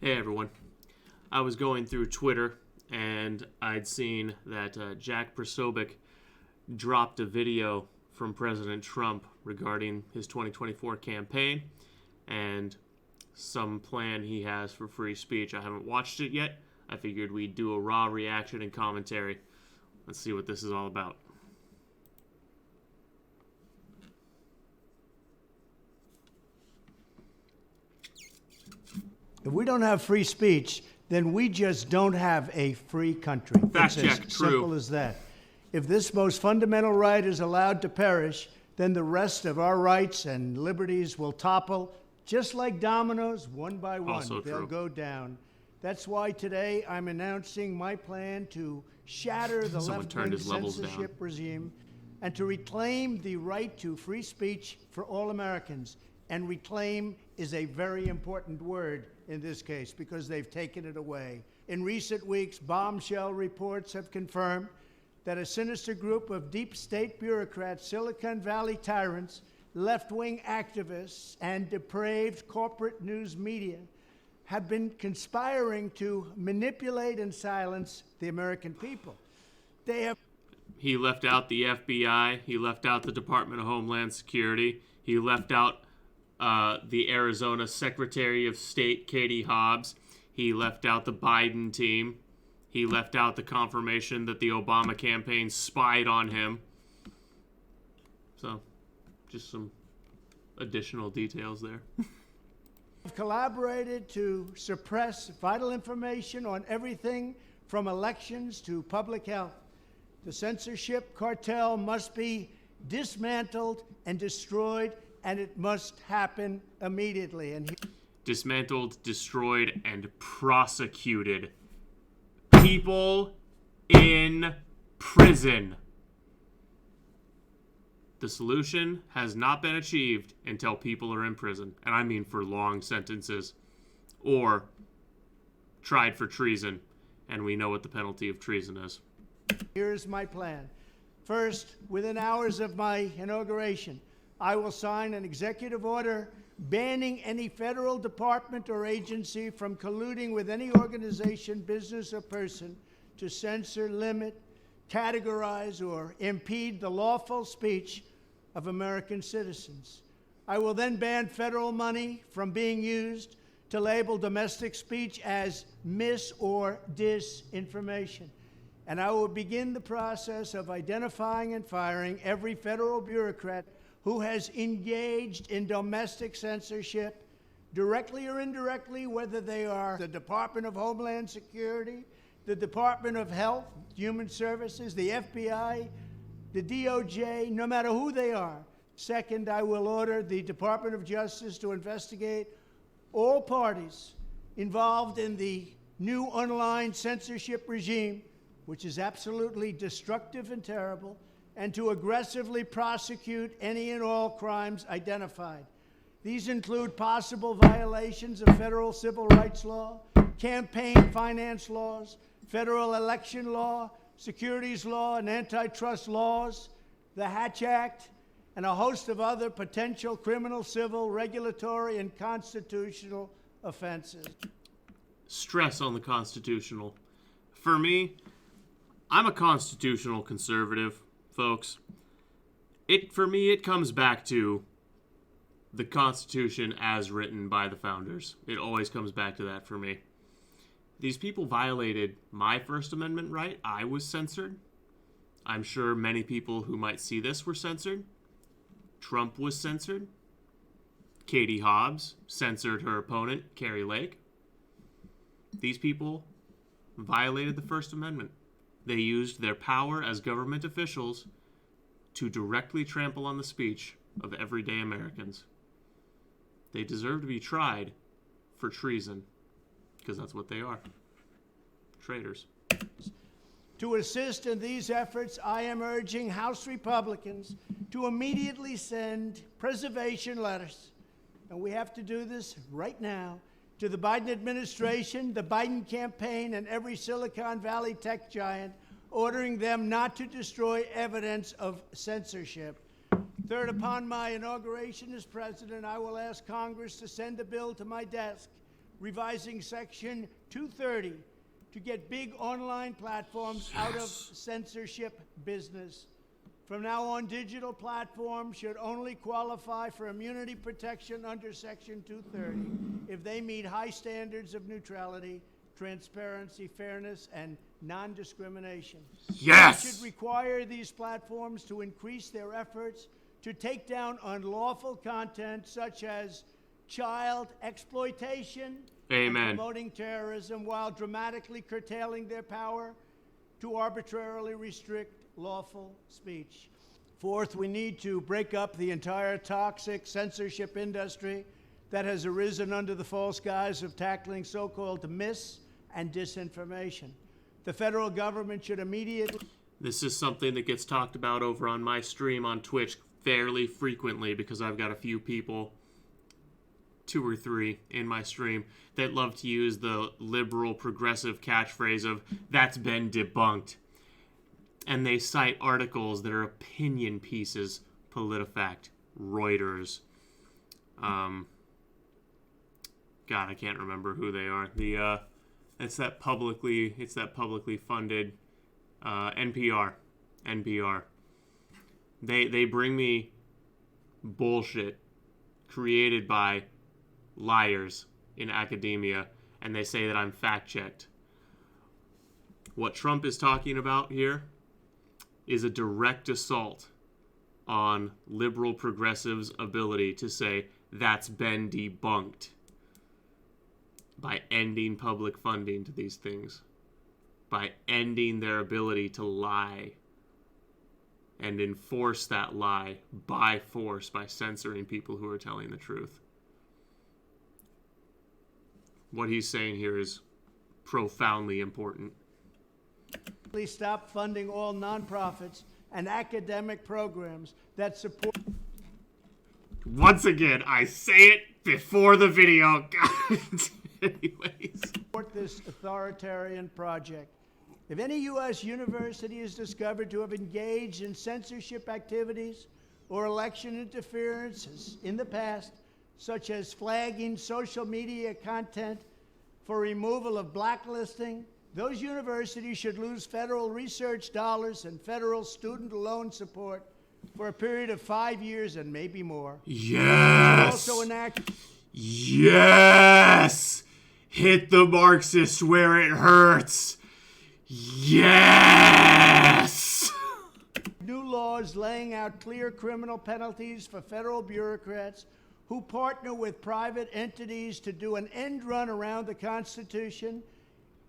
Hey everyone. I was going through Twitter and I'd seen that Jack Posobiec dropped a video from President Trump regarding his 2024 campaign and some plan he has for free speech. I haven't watched it yet. I figured we'd do a raw reaction and commentary. Let's see what this is all about. If we don't have free speech, then we just don't have a free country. Fact It's check, as true. simple as that. If this most fundamental right is allowed to perish, then the rest of our rights and liberties will topple, just like dominoes, one by one. Also They'll true. go down. That's why today I'm announcing my plan to shatter the Someone turned left-wing his levels down. censorship regime and to reclaim the right to free speech for all Americans. And reclaim is a very important word in this case because they've taken it away. In recent weeks, bombshell reports have confirmed that a sinister group of deep state bureaucrats, Silicon Valley tyrants, left-wing activists, and depraved corporate news media have been conspiring to manipulate and silence the American people. They have He left out the FBI. He left out the Department of Homeland Security. He left out the Arizona Secretary of State, Katie Hobbs. He left out the Biden team. He left out the confirmation that the Obama campaign spied on him. So, just some additional details there. collaborated to suppress vital information on everything from elections to public health. The censorship cartel must be dismantled and destroyed, and it must happen immediately. And Dismantled, destroyed, and prosecuted. People in prison. The solution has not been achieved until people are in prison. And I mean for long sentences. Or tried for treason. And we know what the penalty of treason is. here's my plan. First, within hours of my inauguration, I will sign an executive order banning any federal department or agency from colluding with any organization, business, or person to censor, limit, categorize, or impede the lawful speech of American citizens. I will then ban federal money from being used to label domestic speech as mis- or disinformation. And I will begin the process of identifying and firing every federal bureaucrat who has engaged in domestic censorship, directly or indirectly, whether they are the Department of Homeland Security, the Department of Health, Human Services, the FBI, the DOJ, no matter who they are. Second, I will order the Department of Justice to investigate all parties involved in the new online censorship regime, which is absolutely destructive and terrible, and to aggressively prosecute any and all crimes identified. These include possible violations of federal civil rights law, campaign finance laws, federal election law, securities law, and antitrust laws, the Hatch Act, and a host of other potential criminal, civil, regulatory, and constitutional offenses. Stress on the constitutional. For me, I'm a constitutional conservative, folks. For me, it comes back to the Constitution as written by the founders. It always comes back to that for me. These people violated my First Amendment right. I was censored. I'm sure many people who might see this were censored. Trump was censored. Katie Hobbs censored her opponent, Carrie Lake. These people violated the First Amendment. They used their power as government officials to directly trample on the speech of everyday Americans. They deserve to be tried for treason, because that's what they are. Traitors. To assist in these efforts, I am urging House Republicans to immediately send preservation letters, and we have to do this right now, to the Biden administration, the Biden campaign, and every Silicon Valley tech giant, ordering them not to destroy evidence of censorship. Third, upon my inauguration as president, I will ask Congress to send a bill to my desk revising Section 230 to get big online platforms out of censorship business. From now on, digital platforms should only qualify for immunity protection under Section 230 if they meet high standards of neutrality, transparency, fairness, and non-discrimination. Yes! We should require these platforms to increase their efforts to take down unlawful content such as child exploitation and promoting terrorism, while dramatically curtailing their power to arbitrarily restrict lawful speech. Fourth, we need to break up the entire toxic censorship industry that has arisen under the false guise of tackling so-called mis- and disinformation. The federal government should immediately... This is something that gets talked about over on my stream on Twitch fairly frequently, because I've got a few people, 2 or 3 in my stream, that love to use the liberal progressive catchphrase of, "That's been debunked." And they cite articles that are opinion pieces, PolitiFact, Reuters, God, I can't remember who they are. It's that publicly funded NPR. They bring me bullshit created by liars in academia, and they say that I'm fact-checked. What Trump is talking about here is a direct assault on liberal progressives' ability to say that's been debunked by ending public funding to these things, by ending their ability to lie and enforce that lie by force, by censoring people who are telling the truth. What he's saying here is profoundly important. Please stop funding all nonprofits and academic programs that support... Once again, I say it before the video. Anyways. ...support this authoritarian project. If any U.S. university is discovered to have engaged in censorship activities or election interferences in the past, such as flagging social media content for removal of blacklisting, those universities should lose federal research dollars and federal student loan support for a period of 5 years and maybe more. Yes! Also enact... Yes! Hit the Marxists where it hurts. Yes! New laws laying out clear criminal penalties for federal bureaucrats who partner with private entities to do an end run around the Constitution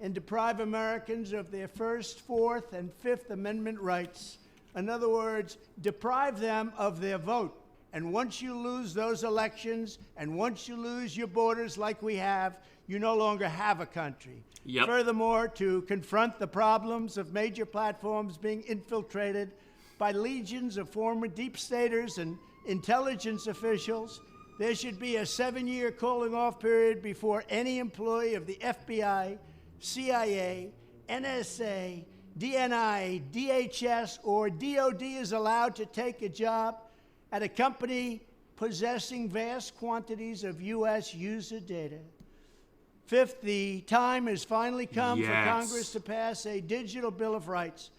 and deprive Americans of their First, Fourth, and Fifth Amendment rights. In other words, deprive them of their vote. And once you lose those elections, and once you lose your borders like we have, you no longer have a country. Yep. Furthermore, to confront the problems of major platforms being infiltrated by legions of former deep staters and intelligence officials, there should be a 7-year cooling-off period before any employee of the FBI, CIA, NSA, DNI, DHS, or DOD is allowed to take a job at a company possessing vast quantities of U.S. user data. Fifth, the time has finally come for Congress to pass a digital Bill of Rights.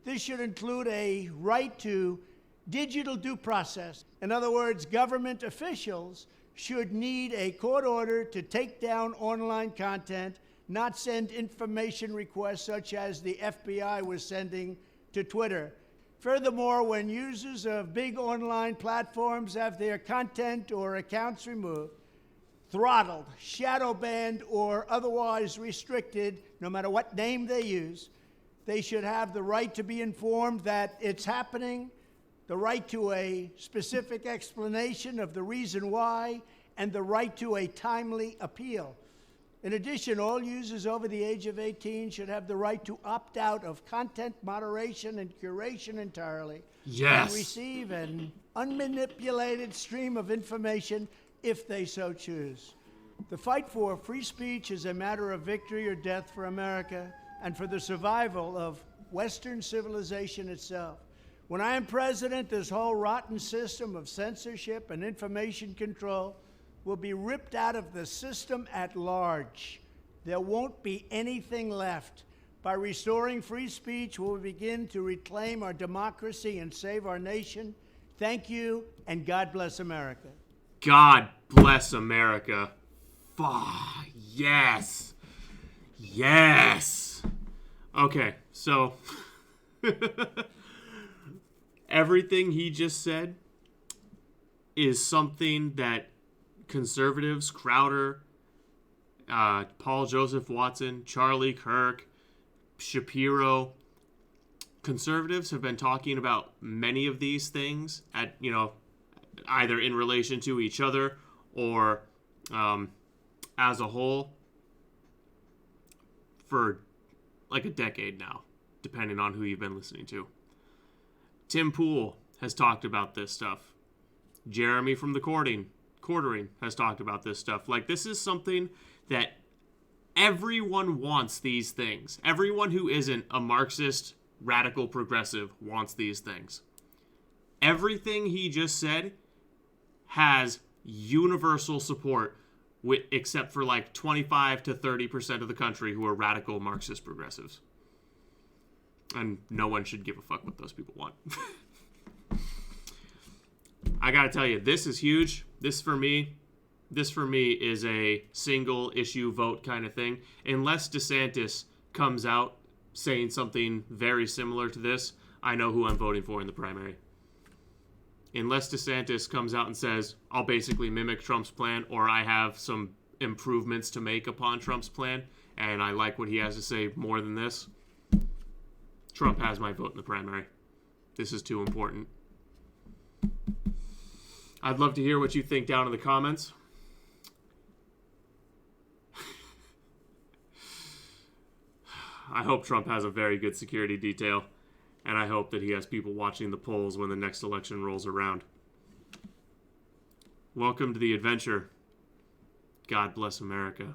This should include a right to digital due process. In other words, government officials should need a court order to take down online content, not send information requests such as the FBI was sending to Twitter. Furthermore, when users of big online platforms have their content or accounts removed, throttled, shadow banned, or otherwise restricted, no matter what name they use, they should have the right to be informed that it's happening, the right to a specific explanation of the reason why, and the right to a timely appeal. In addition, all users over the age of 18 should have the right to opt out of content moderation and curation entirely. Yes. And receive an unmanipulated stream of information if they so choose. The fight for free speech is a matter of victory or death for America and for the survival of Western civilization itself. When I am president, this whole rotten system of censorship and information control will be ripped out of the system at large. There won't be anything left. By restoring free speech, we'll begin to reclaim our democracy and save our nation. Thank you, and God bless America. God bless America. Yes. Yes. Okay, so everything he just said is something that conservatives, Crowder, Paul Joseph Watson, Charlie Kirk, Shapiro, conservatives have been talking about many of these things at, either in relation to each other or as a whole for like a decade now, depending on who you've been listening to. Tim Pool has talked about this stuff. Jeremy from the Quartering has talked about this stuff. Like, this is something that everyone wants these things. Everyone who isn't a Marxist, radical progressive wants these things. Everything he just said has universal support, except for like 25 to 30% of the country who are radical Marxist progressives. And no one should give a fuck what those people want. I gotta tell you, this is huge. This for me is a single issue vote kind of thing. Unless DeSantis comes out saying something very similar to this, I know who I'm voting for in the primary. Unless DeSantis comes out and says, I'll basically mimic Trump's plan, or I have some improvements to make upon Trump's plan, and I like what he has to say more than this, Trump has my vote in the primary. This is too important. I'd love to hear what you think down in the comments. I hope Trump has a very good security detail, and I hope that he has people watching the polls when the next election rolls around. Welcome to the adventure. God bless America.